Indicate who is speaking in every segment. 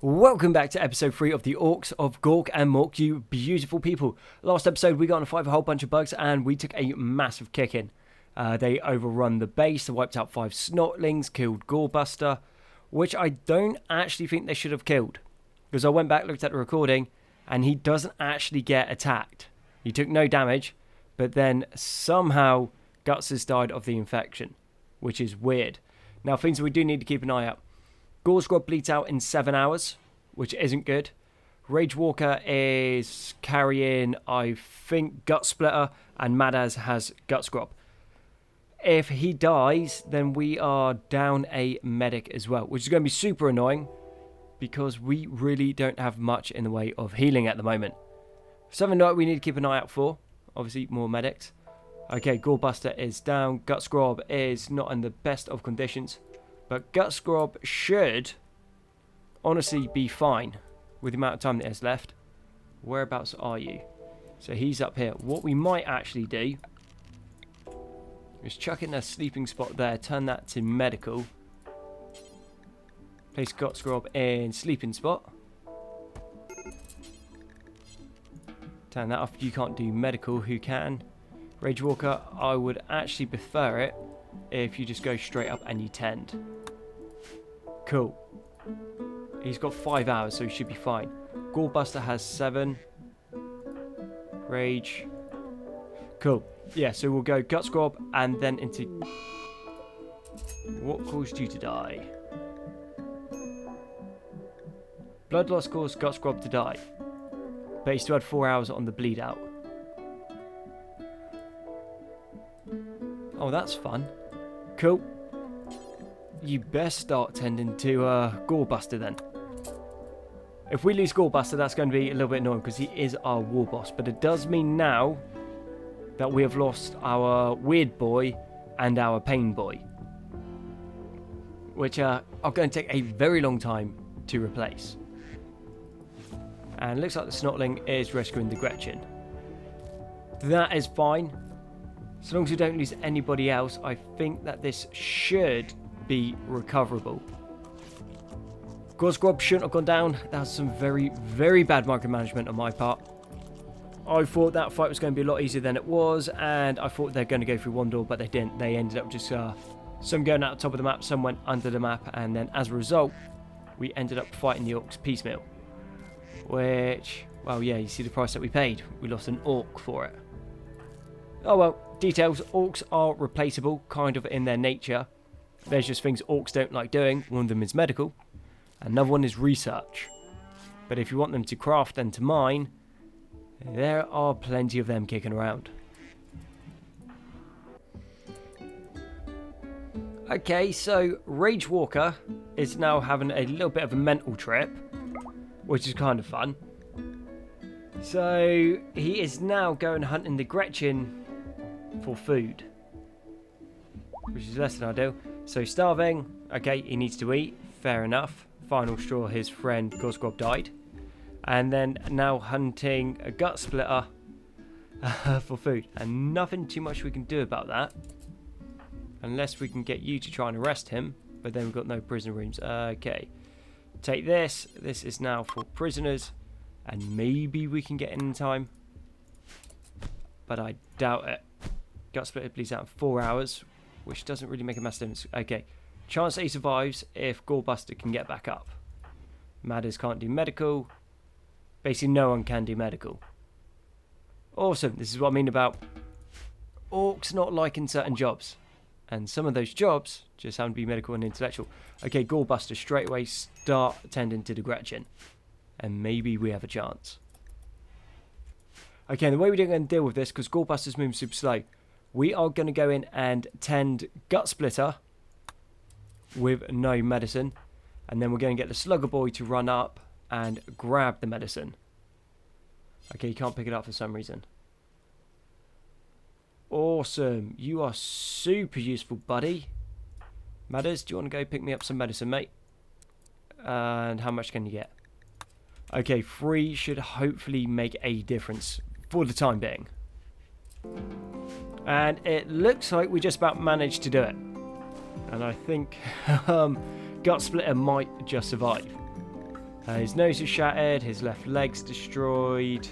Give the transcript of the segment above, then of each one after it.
Speaker 1: Welcome back to episode 3 of the Orks of Gork and Mork, you beautiful people. Last episode we got on a fight a whole bunch of bugs and we took a massive kicking. They overrun the base, they wiped out 5 snotlings, killed Gorebuster, which I don't actually think they should have killed. Because I went back, looked at the recording, and he doesn't actually get attacked. He took no damage, but then somehow Guts has died of the infection, which is weird. Now, things we do need to keep an eye out. Gore Squad bleeds out in 7 hours, which isn't good. Rage Walker is carrying, I think, Gut Splitter, and Madaz has Gut Scrub. If he dies, then we are down a medic as well, which is going to be super annoying because we really don't have much in the way of healing at the moment. Something that we need to keep an eye out for, obviously more medics. Okay, Gorebuster is down, Gut Scrub is not in the best of conditions. But Gut Scrub should honestly be fine with the amount of time that is left. Whereabouts are you? So he's up here. What we might actually do is chuck in a sleeping spot there, turn that to medical. Place Gut Scrub in sleeping spot. Turn that off. You can't do medical. Who can? Rage Walker, I would actually prefer it if you just go straight up and you tend. Cool. He's got 5 hours, so he should be fine. Gorebuster has 7. Rage. Cool. Yeah, so we'll go Gut Scrub and then into... What caused you to die? Blood loss caused Gut Scrub to die. But he still had 4 hours on the bleed out. Oh, that's fun. Cool. You best start tending to Gorebuster then. If we lose Gorebuster, that's going to be a little bit annoying because he is our war boss. But it does mean now that we have lost our weird boy and our pain boy, which are going to take a very long time to replace. And it looks like the Snotling is rescuing the Gretchen. That is fine. So long as we don't lose anybody else, I think that this should be recoverable. Gore Squad shouldn't have gone down. That was some very, very bad micromanagement on my part. I thought that fight was going to be a lot easier than it was, and I thought they were going to go through one door, but they didn't. They ended up just some going out the top of the map, some went under the map, and then as a result, we ended up fighting the Orks piecemeal. Which, well, yeah, you see the price that we paid. We lost an Ork for it. Oh well, details. Orks are replaceable, kind of in their nature. There's just things Orks don't like doing. One of them is medical. Another one is research. But if you want them to craft and to mine, there are plenty of them kicking around. Okay, so Rage Walker is now having a little bit of a mental trip, which is kind of fun. So he is now going hunting the Gretchen for food, which is less than ideal. So starving, okay, he needs to eat, fair enough. Final straw, his friend Gore Squad died. And then now hunting a Gut Splitter for food. And nothing too much we can do about that. Unless we can get you to try and arrest him. But then we've got no prison rooms. Okay. Take this. This is now for prisoners. And maybe we can get in time. But I doubt it. Gut Splitter bleeds out in 4 hours. Which doesn't really make a massive difference. Okay. Chance that he survives if Gorebuster can get back up. Madders can't do medical. Basically no one can do medical. Awesome. This is what I mean about Orks not liking certain jobs. And some of those jobs just happen to be medical and intellectual. Okay, Gorebuster straight away start tending to the Gretchen. And maybe we have a chance. Okay, the way we're going to deal with this, because Gorebuster's moving super slow, we are going to go in and tend Gut Splitter with no medicine. And then we're going to get the Slugger Boy to run up and grab the medicine. Okay, you can't pick it up for some reason. Awesome. You are super useful, buddy. Madders, do you want to go pick me up some medicine, mate? And how much can you get? Okay, 3 should hopefully make a difference for the time being. And it looks like we just about managed to do it. And I think Gut Splitter might just survive. His nose is shattered, his left leg's destroyed.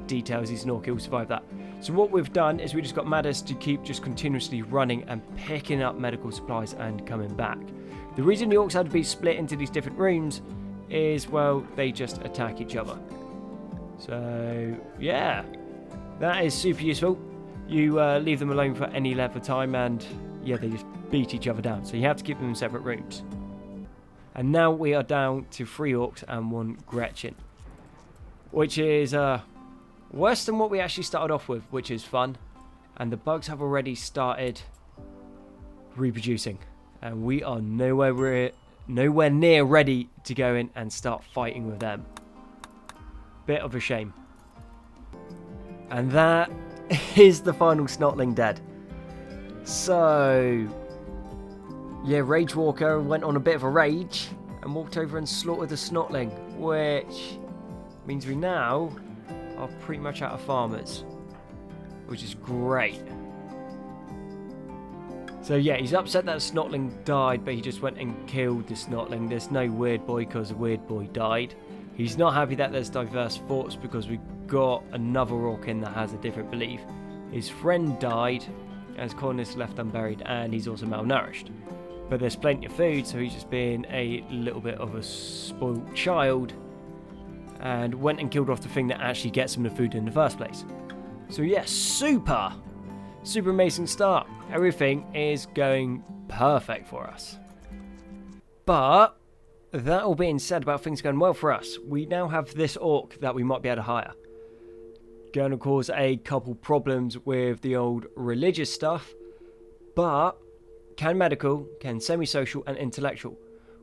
Speaker 1: Details, he's an orc, he'll survive that. So what we've done is we just got Maddis to keep just continuously running and picking up medical supplies and coming back. The reason the orcs had to be split into these different rooms is, well, they just attack each other. So, yeah, that is super useful. You leave them alone for any length of time and, yeah, they just beat each other down. So you have to keep them in separate rooms. And now we are down to 3 orcs and 1 Gretchen, which is worse than what we actually started off with, which is fun. And the bugs have already started reproducing. And we are nowhere near ready to go in and start fighting with them. Bit of a shame. And that is the final Snotling dead. So, yeah, Rage Walker went on a bit of a rage and walked over and slaughtered the Snotling, which means we now are pretty much out of farmers, which is great. So yeah, he's upset that Snotling died, but he just went and killed the Snotling. There's no Weird Boy because the Weird Boy died. He's not happy that there's diverse thoughts because we got another orc in that has a different belief. His friend died, as colonists left unburied, and he's also malnourished. But there's plenty of food, so he's just being a little bit of a spoiled child and went and killed off the thing that actually gets him the food in the first place. So yeah, super amazing start. Everything is going perfect for us. But that all being said about things going well for us, we now have this orc that we might be able to hire. Going to cause a couple problems with the old religious stuff, but can medical, can semi-social and intellectual,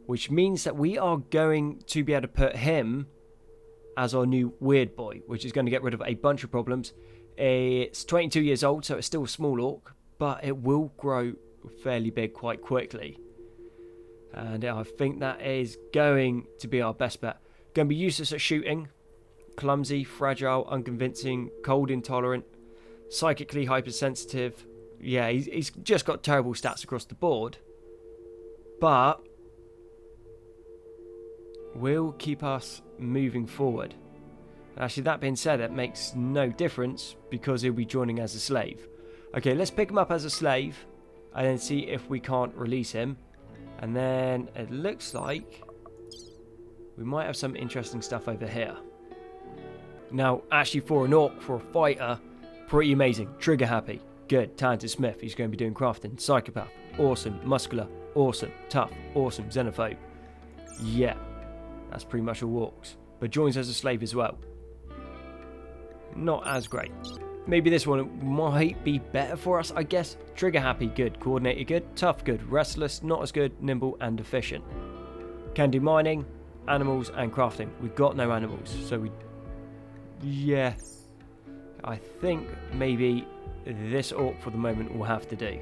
Speaker 1: which means that we are going to be able to put him as our new Weird Boy, which is going to get rid of a bunch of problems. It's 22 years old, so it's still a small orc, but it will grow fairly big quite quickly. And I think that is going to be our best bet. Going to be useless at shooting, clumsy, fragile, unconvincing, cold intolerant, psychically hypersensitive. Yeah, he's just got terrible stats across the board. But will keep us moving forward. Actually, that being said, it makes no difference because he'll be joining as a slave. Okay, let's pick him up as a slave and then see if we can't release him. And then it looks like we might have some interesting stuff over here. Now, actually for an orc, for a fighter, pretty amazing. Trigger happy. Good. Talented smith. He's going to be doing crafting. Psychopath. Awesome. Muscular. Awesome. Tough. Awesome. Xenophobe. Yeah. That's pretty much all orcs. But joins as a slave as well. Not as great. Maybe this one might be better for us, I guess. Trigger happy, good. Coordinated, good. Tough, good. Restless, not as good. Nimble and efficient. Can do mining, animals and crafting. We've got no animals, so yeah. I think maybe this orc for the moment will have to do.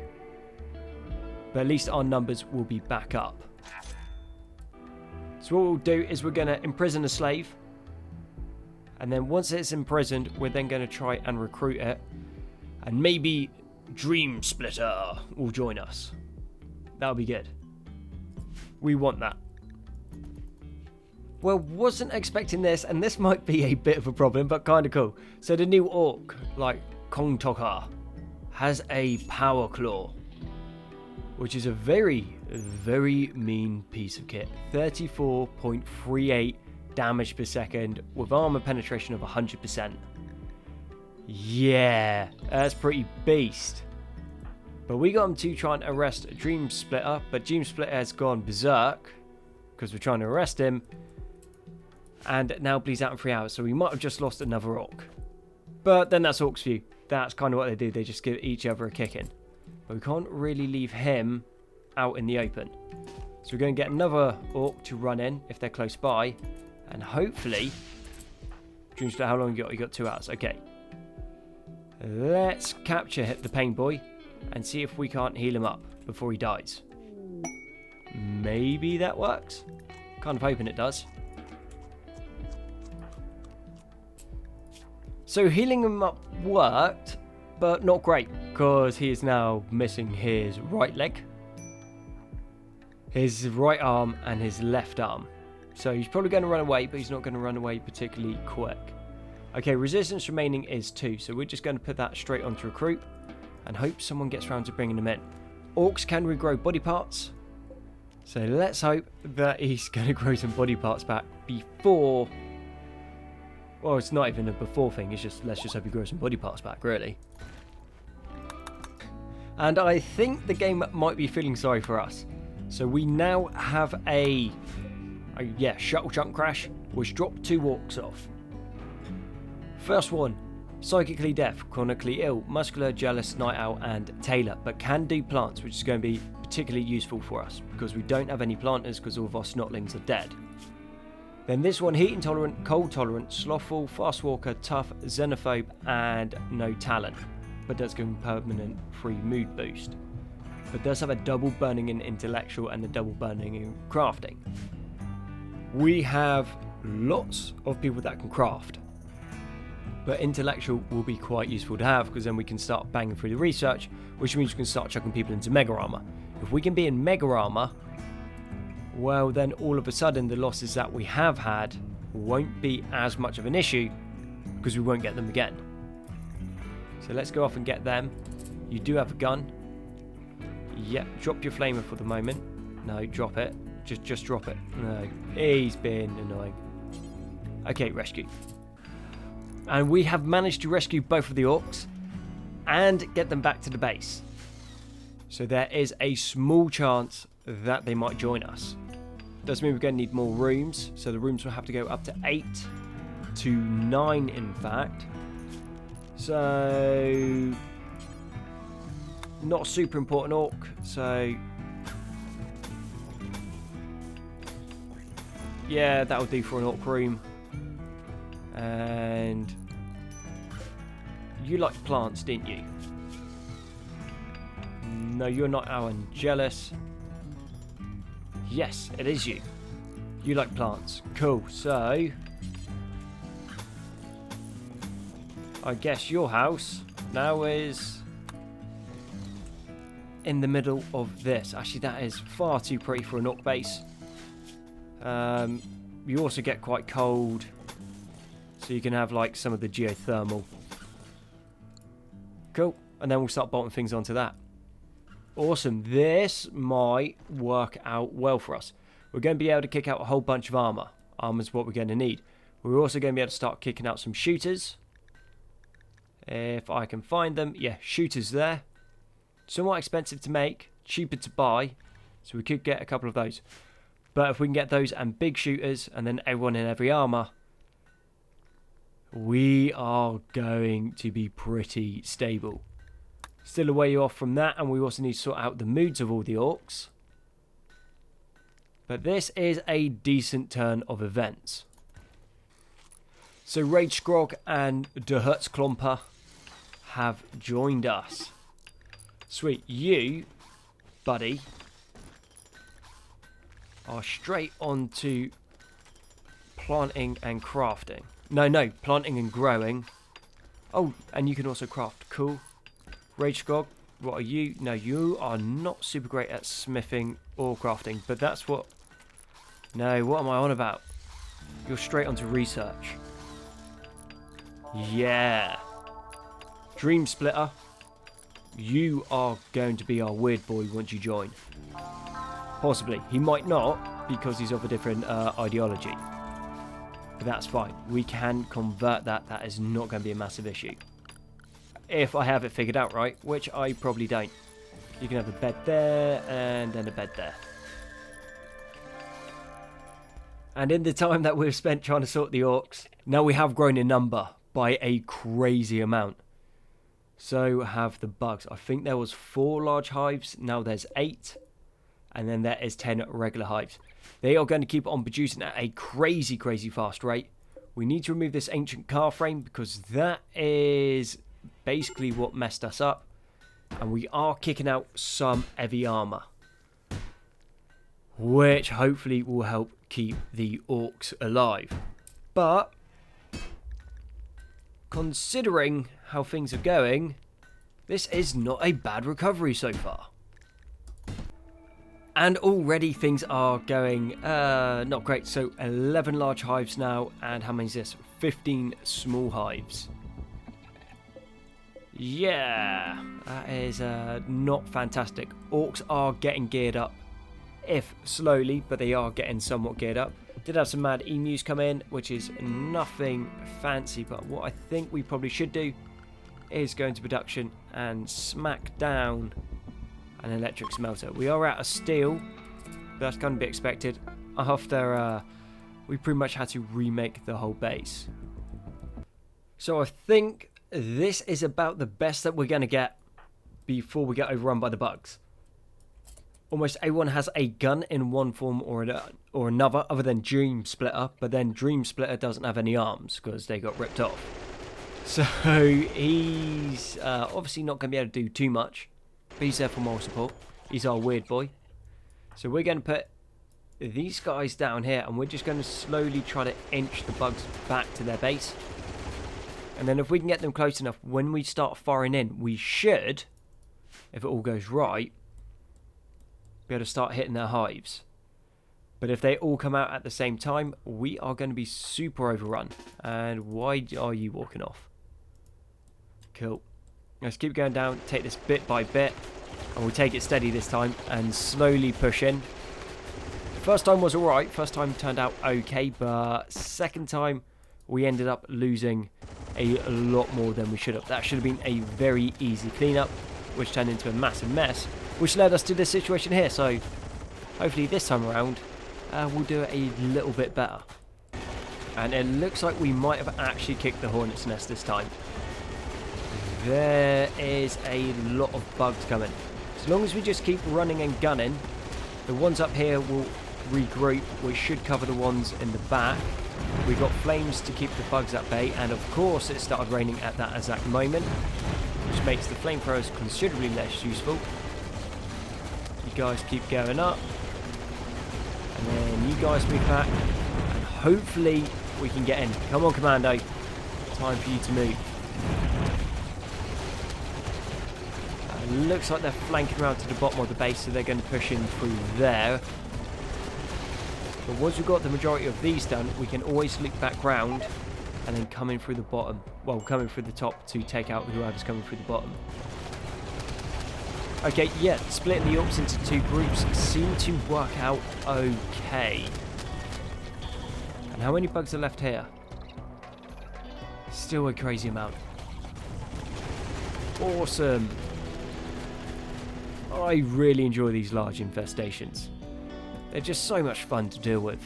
Speaker 1: But at least our numbers will be back up. So what we'll do is we're going to imprison a slave. And then once it's imprisoned, we're then going to try and recruit it. And maybe Dream Splitter will join us. That'll be good. We want that. Well, wasn't expecting this, and this might be a bit of a problem, but kind of cool. So the new orc, like Kong Tokar, has a power claw, which is a very, very mean piece of kit. 34.38 damage per second with armor penetration of 100%. Yeah, that's pretty beast. But we got him to try and arrest Dream Splitter, but Dream Splitter has gone berserk because we're trying to arrest him, and now bleeds out in 3 hours, so we might have just lost another orc. But then that's Orcs view. That's kind of what they do. They just give each other a kicking. But we can't really leave him out in the open. So we're going to get another orc to run in if they're close by. And hopefully... Dream Splitter, how long you got? You got 2 hours. Okay. Let's capture the pain boy and see if we can't heal him up before he dies. Maybe that works. Kind of hoping it does. So healing him up worked, but not great, because he is now missing his right leg, his right arm, and his left arm. So he's probably going to run away, but he's not going to run away particularly quick. Okay, resistance remaining is 2, so we're just going to put that straight onto recruit and hope someone gets around to bringing them in. Orks can regrow body parts, so let's hope that he's going to grow some body parts back before... Well, it's not even a before thing, it's just, let's just hope he grows some body parts back, really. And I think the game might be feeling sorry for us. So we now have a shuttle chunk crash, which dropped 2 Orks off. First one, psychically deaf, chronically ill, muscular, jealous, night owl, and tailor, but can do plants, which is going to be particularly useful for us because we don't have any planters because all of our snotlings are dead. Then this one, heat intolerant, cold tolerant, slothful, fast walker, tough, xenophobe, and no talent, but does give him permanent free mood boost. But does have a double burning in intellectual and a double burning in crafting. We have lots of people that can craft, but intellectual will be quite useful to have because then we can start banging through the research, which means we can start chucking people into mega armor. If we can be in mega armor, well then all of a sudden the losses that we have had won't be as much of an issue because we won't get them again. So let's go off and get them. You do have a gun. Yep, drop your flamer for the moment. No, drop it. Just drop it. No, he's been annoying. Okay, rescue. And we have managed to rescue both of the Orks and get them back to the base. So there is a small chance that they might join us. Does mean we're going to need more rooms. So the rooms will have to go up to 8 to 9 in fact. So not a super important Ork. So yeah, that'll do for an Ork room. And you like plants, didn't you? No, you're not Alan. Jealous. Yes, it is you. You like plants. Cool. So I guess your house now is in the middle of this. Actually, that is far too pretty for an Ork base. You also get quite cold, so you can have like some of the geothermal. Cool. And then we'll start bolting things onto that. Awesome. This might work out well for us. We're going to be able to kick out a whole bunch of armor. Armor's what we're going to need. We're also going to be able to start kicking out some shooters. If I can find them. Yeah, shooters there. Somewhat expensive to make, cheaper to buy. So we could get a couple of those. But if we can get those and big shooters and then everyone in every armor, we are going to be pretty stable. Still a way off from that, and we also need to sort out the moods of all the Orks. But this is a decent turn of events. So Rage Grog and Der Hertzklomper have joined us. Sweet. You, buddy, are straight on to planting and crafting. No, planting and growing. Oh, and you can also craft. Cool. Rage Grog, what are you? No, you are not super great at smithing or crafting, but that's what... No, what am I on about? You're straight onto research. Yeah. Dream Splitter, you are going to be our weird boy once you join. Possibly. He might not, because he's of a different ideology. But that's fine. We can convert that. That is not going to be a massive issue. If I have it figured out right, which I probably don't. You can have a bed there, and then a bed there. And in the time that we've spent trying to sort the Orks, now we have grown in number by a crazy amount. So have the bugs. I think there was 4 large hives, now there's 8. And then there is 10 regular hives. They are going to keep on producing at a crazy fast rate. We need to remove this ancient car frame because that is basically what messed us up. And we are kicking out some heavy armor, which hopefully will help keep the Orks alive. But considering how things are going, this is not a bad recovery so far. And already things are going not great. So 11 large hives now, and how many is this? 15 small hives. Yeah, that is not fantastic. Orks are getting geared up, if slowly, but they are getting somewhat geared up. Did have some mad emus come in, which is nothing fancy, but what I think we probably should do is go into production and smack down an electric smelter. We are out of steel, but that's going to be expected after we pretty much had to remake the whole base. So I think this is about the best that we're going to get before we get overrun by the bugs. Almost everyone has a gun in one form or another, other than Dream Splitter, but then Dream Splitter doesn't have any arms because they got ripped off. So he's obviously not going to be able to do too much, but he's there for moral support. He's our weird boy. So we're going to put these guys down here, and we're just going to slowly try to inch the bugs back to their base. And then if we can get them close enough, when we start firing in, we should, if it all goes right, be able to start hitting their hives. But if they all come out at the same time, we are going to be super overrun. And why are you walking off? Cool. Let's keep going down, take this bit by bit, and we'll take it steady this time and slowly push in. First time was alright, first time turned out okay, but second time we ended up losing a lot more than we should have. That should have been a very easy cleanup, which turned into a massive mess, which led us to this situation here. So hopefully this time around we'll do it a little bit better. And it looks like we might have actually kicked the hornet's nest this time. There is a lot of bugs coming. As long as we just keep running and gunning, the ones up here will regroup. We should cover the ones in the back. We've got flames to keep the bugs at bay, and of course it started raining at that exact moment, which makes the flamethrowers considerably less useful. You guys keep going up, and then you guys move back, and hopefully we can get in. Come on, Commando, time for you to move. Looks like they're flanking around to the bottom of the base, so they're going to push in through there. But once we've got the majority of these done, we can always loop back round and then come in through the bottom. Well, coming through the top to take out whoever's coming through the bottom. Okay, yeah, splitting the Orks into two groups seem to work out okay. And how many bugs are left here? Still a crazy amount. Awesome. I really enjoy these large infestations. They're just so much fun to deal with.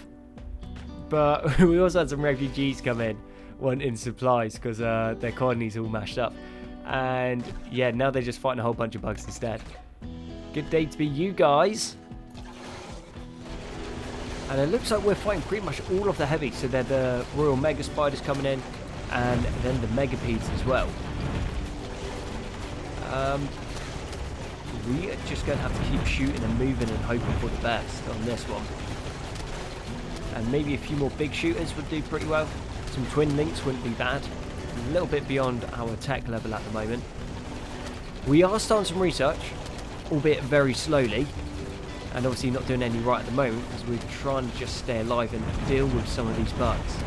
Speaker 1: But we also had some refugees come in wanting supplies because their colony's all mashed up. And yeah, now they're just fighting a whole bunch of bugs instead. Good day to be you guys. And it looks like we're fighting pretty much all of the heavies. So they're the Royal Mega Spiders coming in, and then the Megapedes as well. We are just going to have to keep shooting and moving and hoping for the best on this one. And maybe a few more big shooters would do pretty well. Some twin links wouldn't be bad. A little bit beyond our tech level at the moment. We are starting some research, albeit very slowly. And obviously not doing any right at the moment because we're trying to just stay alive and deal with some of these bugs.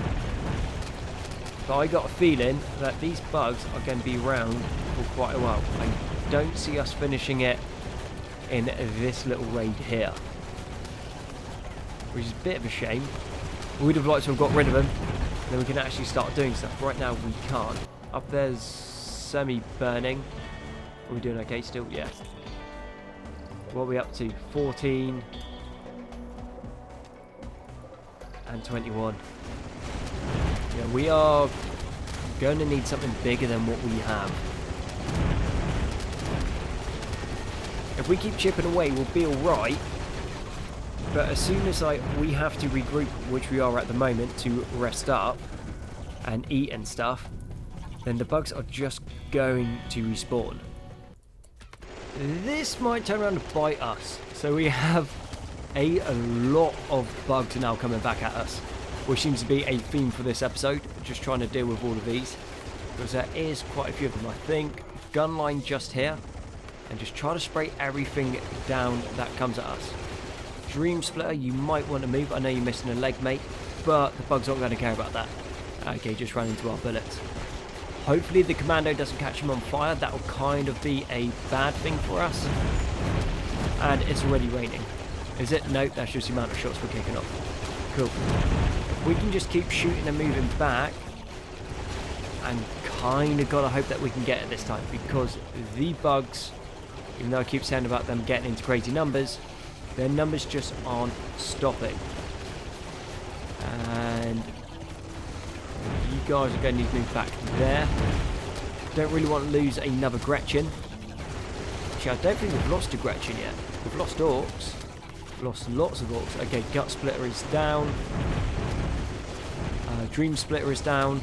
Speaker 1: But I got a feeling that these bugs are going to be around for quite a while. I don't see us finishing it in this little raid here, which is a bit of a shame. We would have liked to have got rid of them, then we can actually start doing stuff. Right now we can't. Up there's semi-burning. Are we doing okay still? Yeah. What are we up to? 14 and 21. Yeah, we are going to need something bigger than what we have. If we keep chipping away, we'll be alright. But as soon as we have to regroup, which we are at the moment, to rest up and eat and stuff, then the bugs are just going to respawn. This might turn around and bite us. So we have a lot of bugs now coming back at us, which seems to be a theme for this episode. Just trying to deal with all of these, because there is quite a few of them. I think gun line just here, and just try to spray everything down that comes at us. Dream Splitter, you might want to move. I know you're missing a leg, mate, but the bugs aren't going to care about that. Okay, just ran into our bullets. Hopefully the commando doesn't catch him on fire. That will kind of be a bad thing for us. And it's already raining. Is it? Nope, that's just the amount of shots we're kicking off. Cool. If we can just keep shooting and moving back, and kind of gotta hope that we can get it this time, because the bugs, even though I keep saying about them getting into crazy numbers, their numbers just aren't stopping. And you guys are going to need to move back there. Don't really want to lose another Gretchen. Actually, I don't think we've lost a Gretchen yet. We've lost Orks. We've lost lots of Orks. Okay, Gut Splitter is down. Dream Splitter is down.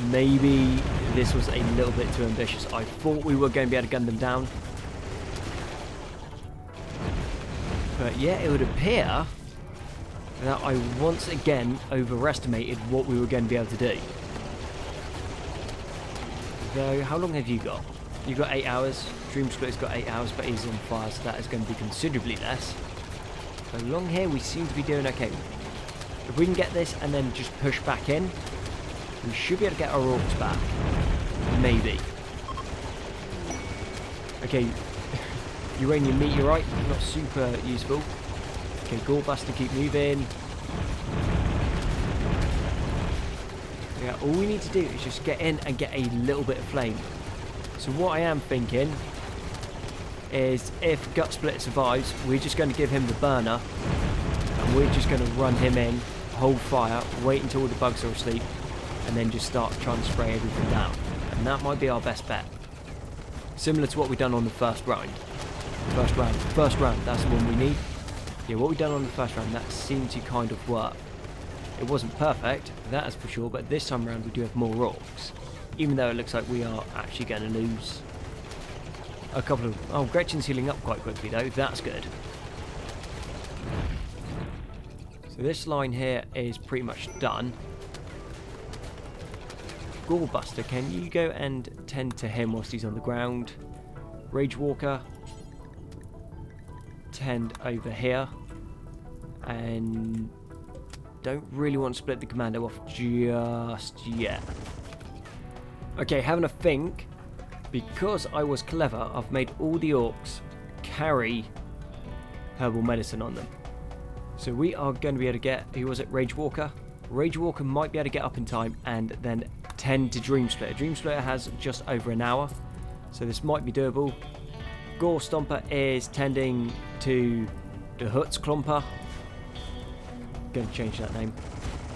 Speaker 1: Maybe this was a little bit too ambitious. I thought we were going to be able to gun them down. But yeah, it would appear that I once again overestimated what we were going to be able to do. Though, how long have you got? You've got 8 hours. Dream Splitter's got 8 hours, but he's on fire, so that is going to be considerably less. So along here, we seem to be doing okay. If we can get this and then just push back in, we should be able to get our Orks back. Maybe. Okay. Uranium Meteorite, not super useful. Okay, Gorebuster, keep moving. Yeah, all we need to do is just get in and get a little bit of flame. So what I am thinking is if Gut Splitter survives, we're just going to give him the burner. And we're just going to run him in, hold fire, wait until all the bugs are asleep, and then just start trying to spray everything down. And that might be our best bet. Similar to what we've done on the first round. First round, that's the one we need. Yeah, what we've done on the first round, that seemed to kind of work. It wasn't perfect, that is for sure, but this time around we do have more Orks. Even though it looks like we are actually going to lose a couple of... Oh, Gretchen's healing up quite quickly though, that's good. So this line here is pretty much done. Gorebuster, can you go and tend to him whilst he's on the ground? Rage Walker, tend over here. And don't really want to split the commando off just yet. Okay, having a think. Because I was clever, I've made all the Orks carry herbal medicine on them. So we are going to be able to get, who was it, Rage Walker? Rage Walker might be able to get up in time and then tend to Dream Splitter. Dream Splitter has just over an hour, so this might be doable. Gore Stomper is tending to the Huts Klomper. Going to change that name.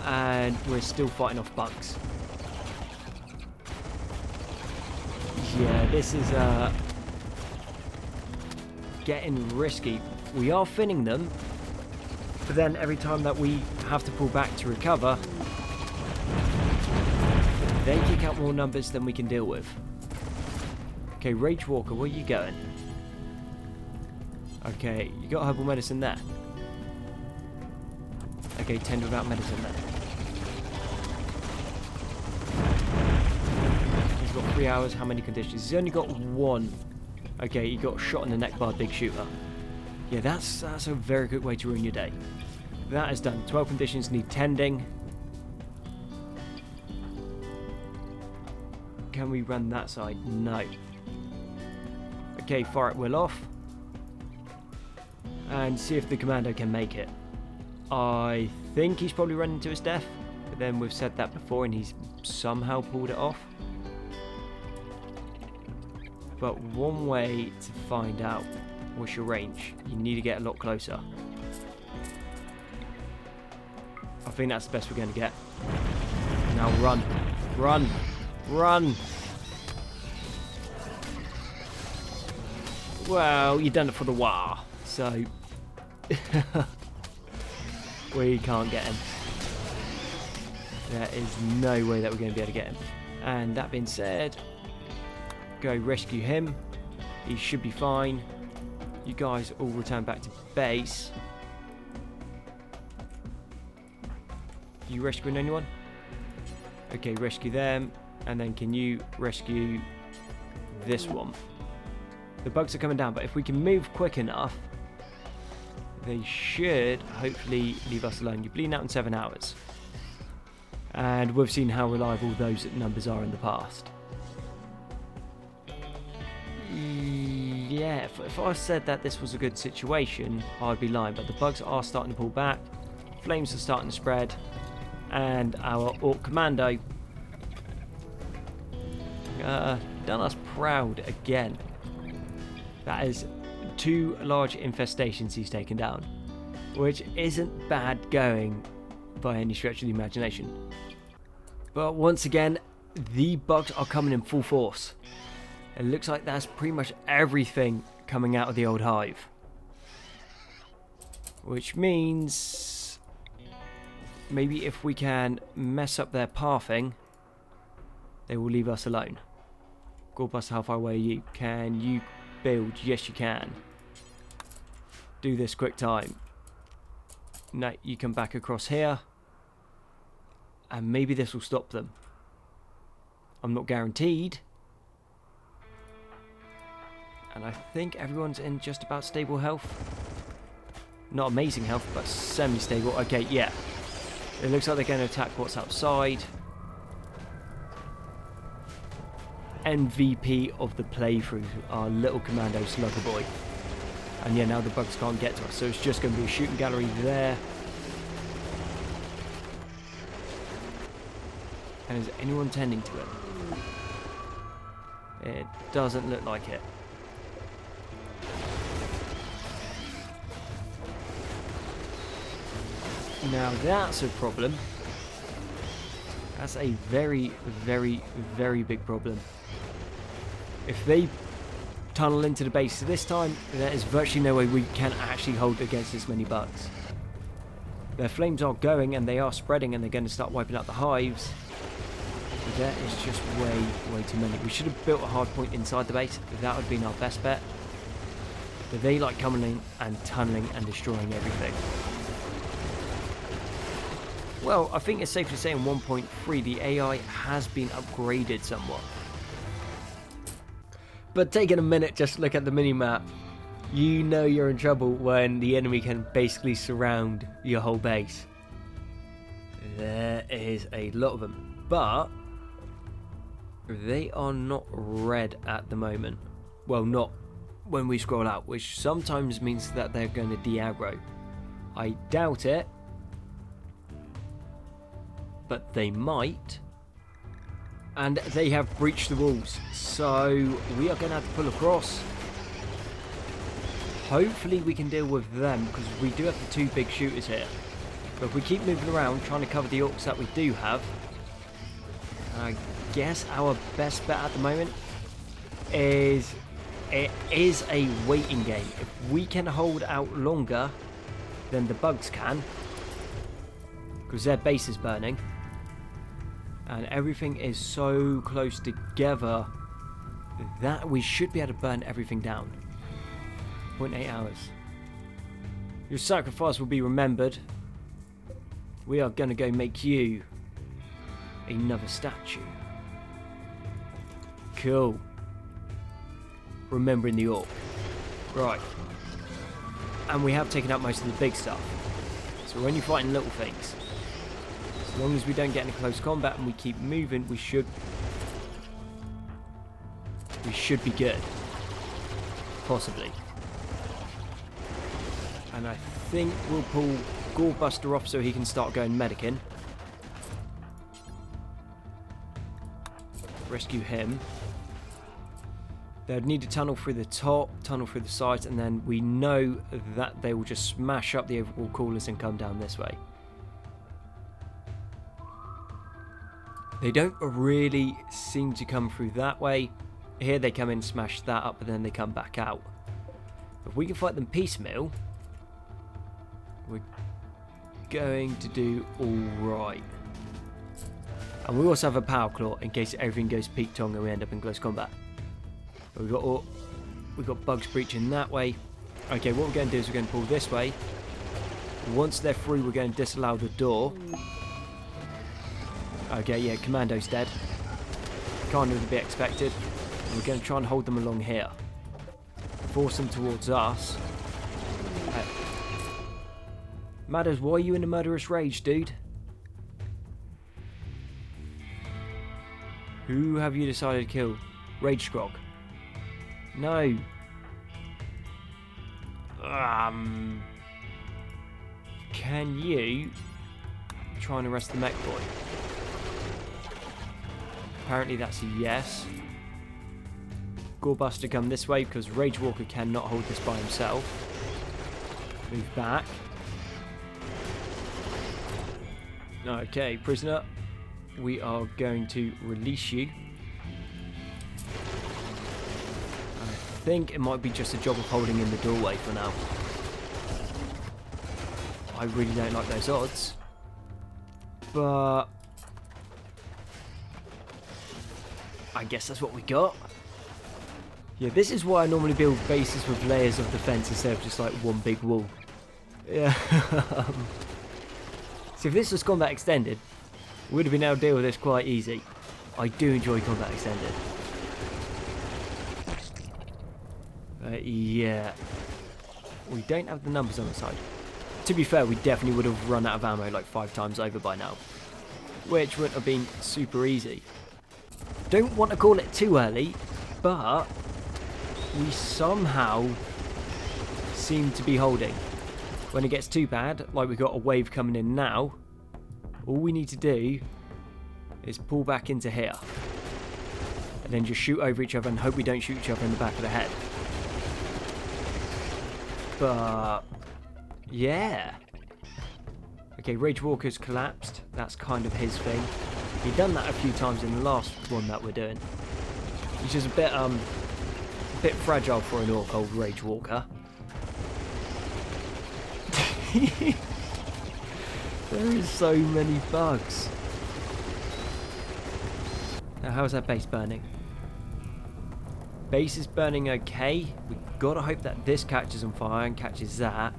Speaker 1: And we're still fighting off bugs. Yeah, this is getting risky. We are thinning them, but then every time that we have to pull back to recover, they kick out more numbers than we can deal with. Okay, Rage Walker, where are you going? Okay, you got herbal medicine there. Okay, tend without medicine there. He's got 3 hours, how many conditions? He's only got 1. Okay, you got shot in the neck by a big shooter. Yeah, that's a very good way to ruin your day. That is done. 12 conditions need tending. Can we run that side? No. Okay, fire at will off. And see if the commando can make it. I think he's probably running to his death. But then we've said that before and he's somehow pulled it off. But one way to find out what's your range, you need to get a lot closer. I think that's the best we're going to get. Now run. Run. Run. Well, you've done it for the wah. So, we can't get him. There is no way that we're going to be able to get him. And that being said, go rescue him. He should be fine. You guys all return back to base. You rescuing anyone? Okay, rescue them. And then can you rescue this one. The bugs are coming down, but if we can move quick enough, they should hopefully leave us alone. You're bleeding out in 7 hours. And we've seen how reliable those numbers are in the past. Yeah, if I said that this was a good situation, I'd be lying. But the bugs are starting to pull back. Flames are starting to spread. And our Ork Commando done us proud again. That is 2 large infestations he's taken down, which isn't bad going by any stretch of the imagination. But once again, the bugs are coming in full force. It looks like that's pretty much everything coming out of the old hive, which means maybe if we can mess up their pathing, they will leave us alone. Gorkbuster, how far away are you? Can you build? Yes, you can. Do this quick time. No, you come back across here. And maybe this will stop them. I'm not guaranteed. And I think everyone's in just about stable health. Not amazing health, but semi-stable. Okay, yeah. It looks like they're going to attack what's outside. MVP of the playthrough, our little commando slugger boy. And yeah, now the bugs can't get to us, so it's just going to be a shooting gallery there. And is anyone tending to it? It doesn't look like it. Now that's a problem. That's a very, very, very big problem. If they tunnel into the base this time, there is virtually no way we can actually hold against this many bugs. Their flames are going and they are spreading and they're going to start wiping out the hives. There is just way, way too many. We should have built a hard point inside the base. That would have been our best bet. But they like coming in and tunneling and destroying everything. Well, I think it's safe to say in 1.3 the AI has been upgraded somewhat. But taking a minute just to look at the minimap, you know you're in trouble when the enemy can basically surround your whole base. There is a lot of them, but they are not red at the moment. Well, not when we scroll out, which sometimes means that they're going to de-aggro. I doubt it, but they might. And they have breached the walls, so we are going to have to pull across. Hopefully we can deal with them, because we do have the 2 big shooters here. But if we keep moving around trying to cover the orcs that we do have, I guess our best bet at the moment is it is a waiting game. If we can hold out longer than the bugs can, because their base is burning and everything is so close together that we should be able to burn everything down. 0.8 hours. Your sacrifice will be remembered. We are going to go make you another statue. Cool. Remembering the orc. Right. And we have taken out most of the big stuff. So when you're fighting little things, as long as we don't get into close combat and we keep moving, we should be good. Possibly. And I think we'll pull Gorkbuster off so he can start going medicing. Rescue him. They'd need to tunnel through the top, tunnel through the sides, and then we know that they will just smash up the overall coolers and come down this way. They don't really seem to come through that way. Here they come in, smash that up, and then they come back out. If we can fight them piecemeal, we're going to do alright. And we also have a power claw in case everything goes peak tong and we end up in close combat. But we've got bugs breaching that way. Okay, what we're going to do is we're going to pull this way. Once they're through, we're going to disallow the door. Okay, yeah, Commando's dead. Kind of to be expected. We're going to try and hold them along here. Force them towards us. Matters, why are you in a murderous rage, dude? Who have you decided to kill? Rage Scrog. No. Can you try and arrest the mech boy? Apparently that's a yes. Gorebuster, come this way because Rage Walker cannot hold this by himself. Move back. Okay, prisoner. We are going to release you. I think it might be just a job of holding in the doorway for now. I really don't like those odds. But I guess that's what we got. Yeah, this is why I normally build bases with layers of defense instead of just like one big wall. Yeah. So if this was combat extended, we would have been able to deal with this quite easy. I do enjoy combat extended. Yeah. We don't have the numbers on the side. To be fair, we definitely would have run out of ammo like 5 times over by now. Which would have been super easy. Don't want to call it too early, but we somehow seem to be holding. When it gets too bad, like we've got a wave coming in now, all we need to do is pull back into here. And then just shoot over each other and hope we don't shoot each other in the back of the head. But yeah. Okay, Rage Walker's collapsed. That's kind of his thing. He'd done that a few times in the last one that we're doing. He's just a bit fragile for an orc, old Rage Walker. There is so many bugs. Now, how's that base burning? Base is burning okay. We've got to hope that this catches on fire and catches that,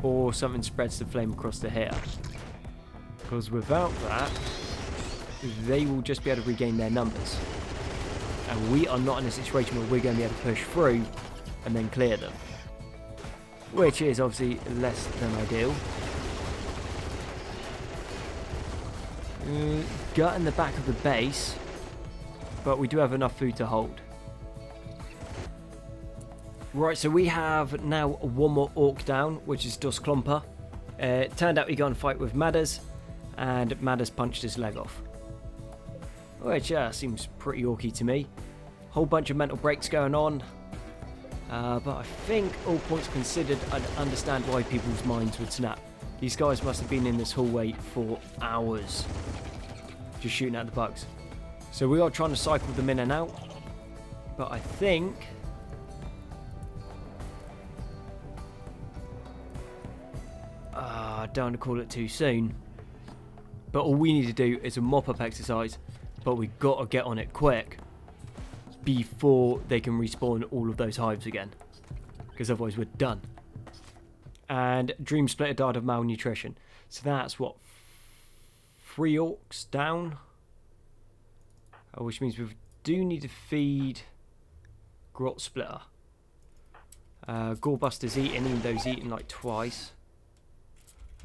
Speaker 1: or something spreads the flame across to here. Because without that, they will just be able to regain their numbers. And we are not in a situation where we're going to be able to push through and then clear them. Which is obviously less than ideal. Gut in the back of the base, but we do have enough food to hold. Right, so we have now one more orc down, which is Dustklomper. It turned out he got in a fight with Madders, and Madders punched his leg off. Which seems pretty orky to me. Whole bunch of mental breaks going on. But I think all points considered, I'd understand why people's minds would snap. These guys must have been in this hallway for hours, just shooting at the bugs. So we are trying to cycle them in and out, but I think I don't want to call it too soon. But all we need to do is a mop-up exercise, but we've got to get on it quick before they can respawn all of those hives again, because otherwise we're done. And Dream Splitter died of malnutrition, so that's what, 3 orcs down, which means we do need to feed Grot Splitter. Gorebuster's eating, even though he's eaten like twice.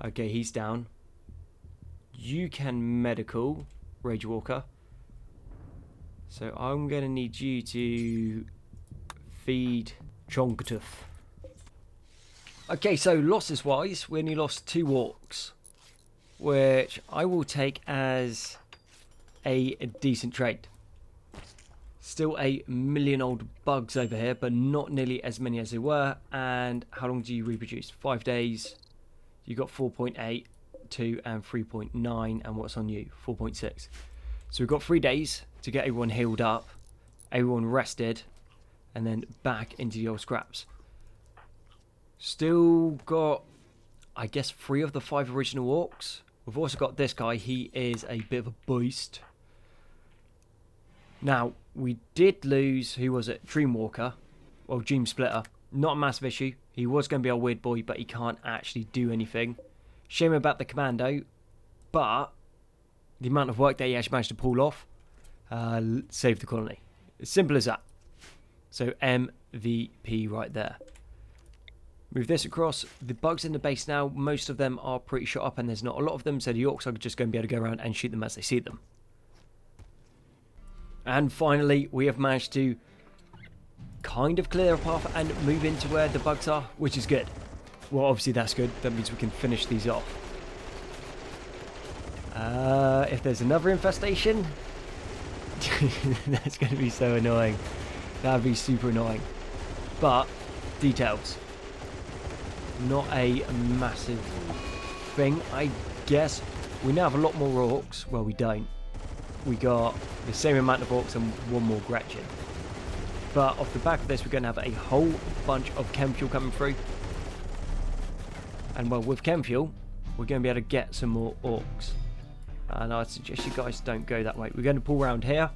Speaker 1: Okay, he's down. You can medical, Rage Walker. So I'm going to need you to feed Chonkatuf. Okay, so losses wise, we only lost 2 orcs, which I will take as a decent trade. Still a million old bugs over here, but not nearly as many as they were. And how long do you reproduce? 5 days. You got 4.8, 2 and 3.9, and what's on you? 4.6. So we've got 3 days to get everyone healed up, everyone rested, and then back into the old scraps. Still got, I guess, 3 of the 5 original orcs. We've also got this guy. He is a bit of a beast. Now, we did lose, who was it? Dreamwalker. Well, Dream Splitter. Not a massive issue. He was going to be our weird boy, but he can't actually do anything. Shame about the commando, but the amount of work that he actually managed to pull off saved the colony. As simple as that. So MVP right there. Move this across. The bugs in the base now, most of them are pretty shot up and there's not a lot of them, so the Orks are just going to be able to go around and shoot them as they see them. And finally, we have managed to kind of clear a path and move into where the bugs are, which is good. Well, obviously that's good. That means we can finish these off. If there's another infestation, that's going to be so annoying. That would be super annoying. But, details. Not a massive thing, I guess. We now have a lot more Orks. Well, we don't. We got the same amount of Orks and one more Gretchen. But off the back of this, we're going to have a whole bunch of chem fuel coming through. And well, with chem fuel, we're going to be able to get some more Orks. And I'd suggest you guys don't go that way. We're going to pull around here.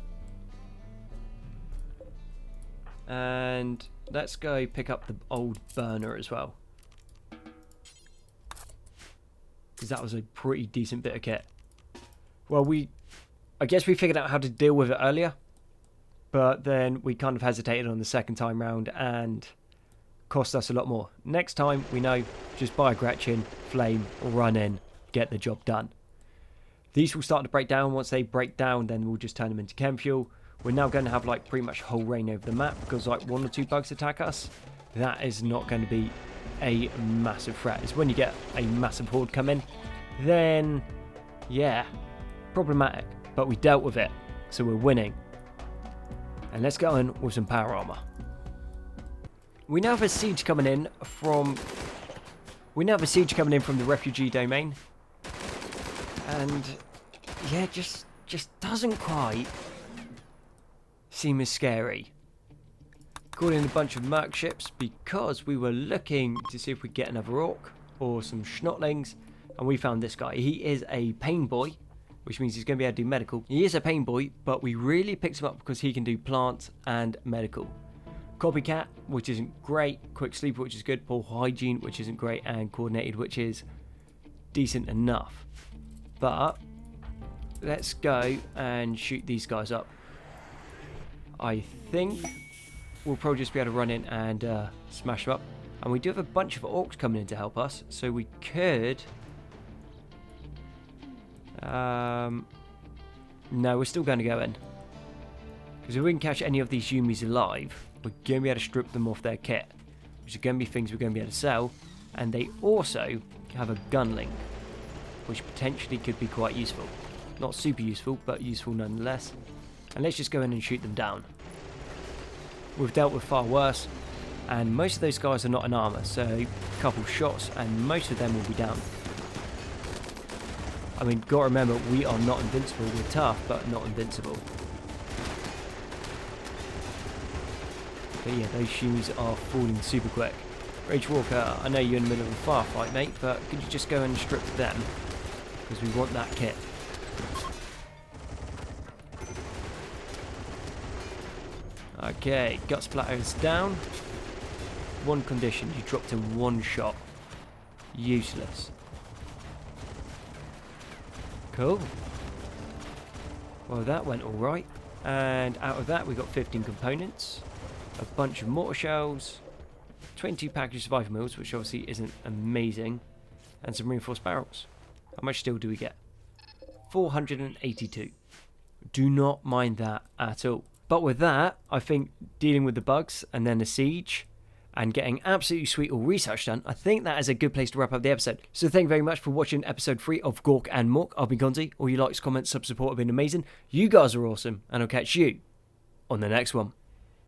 Speaker 1: And let's go pick up the old burner as well. Because that was a pretty decent bit of kit. Well, I guess we figured out how to deal with it earlier. But then we kind of hesitated on the second time round and cost us a lot more. Next time, we know, just buy a Gretchen, flame, run in, get the job done. These will start to break down. Once they break down, then we'll just turn them into chem fuel. We're now going to have like pretty much whole reign over the map because like 1 or 2 bugs attack us. That is not going to be a massive threat. It's when you get a massive horde come in, then yeah, problematic. But we dealt with it, so we're winning. And let's go in with some power armor. We now have a siege coming in from the refugee domain. And yeah, just doesn't quite seem as scary. Called in a bunch of merc ships because we were looking to see if we get another orc or some schnotlings, and we found this guy. He is a pain boy, which means he's going to be able to do medical. He is a pain boy, but we really picked him up because he can do plants and medical. Copycat, which isn't great. Quick sleeper, which is good. Poor hygiene, which isn't great. And coordinated, which is decent enough. But let's go and shoot these guys up. I think we'll probably just be able to run in and smash them up. And we do have a bunch of orcs coming in to help us, so we could... no, we're still going to go in. Because if we can catch any of these Yumis alive, we're going to be able to strip them off their kit, which are going to be things we're going to be able to sell. And they also have a gun link, which potentially could be quite useful. Not super useful, but useful nonetheless. And let's just go in and shoot them down. We've dealt with far worse, and most of those guys are not in armor, so a couple shots and most of them will be down. I mean, gotta remember, we are not invincible. We're tough, but not invincible. But yeah, those shoes are falling super quick. Rage Walker, I know you're in the middle of a firefight, mate, but could you just go and strip them? Because we want that kit. Okay, gut splatter is down. One condition, you dropped in one shot. Useless. Cool. Well, that went alright. And out of that, we got 15 components, a bunch of mortar shells, 22 packaged survival meals, which obviously isn't amazing, and some reinforced barrels. How much steel do we get? 482. Do not mind that at all. But with that, I think dealing with the bugs and then the siege and getting absolutely sweet all research done, I think that is a good place to wrap up the episode. So thank you very much for watching episode 3 of Gork and Mork. I've been Gonzi. All your likes, comments, sub support have been amazing. You guys are awesome, and I'll catch you on the next one.